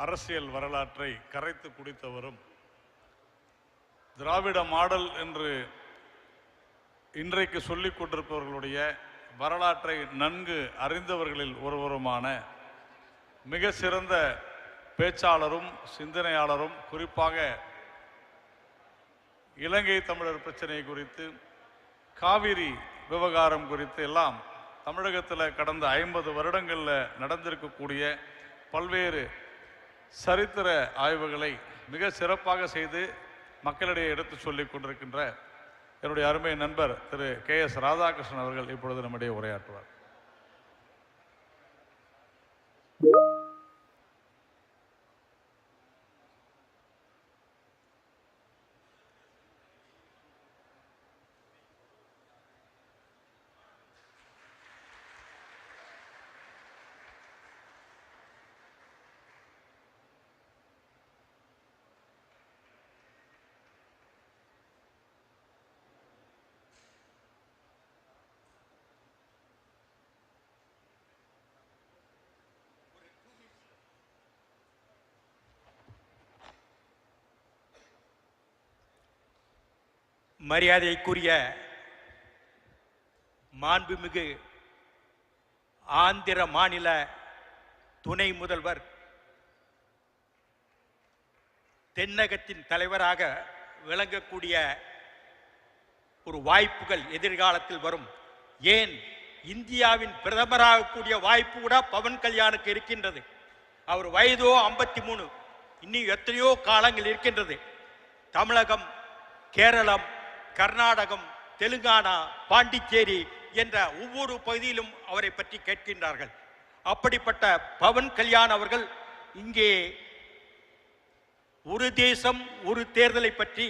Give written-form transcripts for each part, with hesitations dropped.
அரசியல் வரலாற்றை கரைத்து குடித்தவரும், திராவிட மாடல் என்று இன்றைக்கு சொல்லிக் கொண்டிருப்பவர்களுடைய வரலாற்றை நன்கு அறிந்தவர்களில் ஒருவருமான மிக சிறந்த பேச்சாளரும் சிந்தனையாளரும், குறிப்பாக இலங்கை தமிழர் பிரச்சனை குறித்து, காவிரி விவகாரம் குறித்து எல்லாம் தமிழகத்தில் கடந்த 50 வருடங்களில் நடந்திருக்கக்கூடிய பல்வேறு சரித்திர ஆய்வுகளை மிக சிறப்பாக செய்து மக்களிடையே எடுத்து சொல்லிக் கொண்டிருக்கின்ற என்னுடைய அருமை நண்பர் திரு KS ராதாகிருஷ்ணன் அவர்கள் இப்பொழுது நம்மிடையே உரையாற்றுவார். மரியாதைக்குரிய மாண்புமிகு ஆந்திர மாநில துணை முதல்வர், தென்னகத்தின் தலைவராக விளங்கக்கூடிய ஒரு வாய்ப்புகள் எதிர்காலத்தில் வரும். ஏன் இந்தியாவின் பிரதமராகக்கூடிய வாய்ப்பு கூட பவன் கல்யாணுக்கு இருக்கின்றது. அவர் வயதோ 53, இன்னும் எத்தனையோ காலங்கள் இருக்கின்றது. தமிழகம், கேரளம், கர்நாடகம், தெலுங்கானா, பாண்டிச்சேரி என்ற ஒவ்வொரு பகுதியிலும் அவரை பற்றி கேட்கின்றார்கள். அப்படிப்பட்ட பவன் கல்யாண் அவர்கள் இங்கே ஒரு தேசம் ஒரு தேர்தலை பற்றி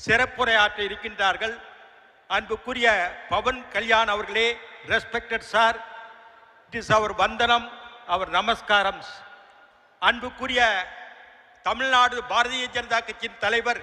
சிறப்புரையாற்ற இருக்கின்றார்கள். அன்புக்குரிய பவன் கல்யாண் அவர்களே, ரெஸ்பெக்டட் சார், இட் இஸ் அவர் வந்தனம், அவர் நமஸ்காரம். அன்புக்குரிய தமிழ்நாடு பாரதிய ஜனதா கட்சியின் தலைவர்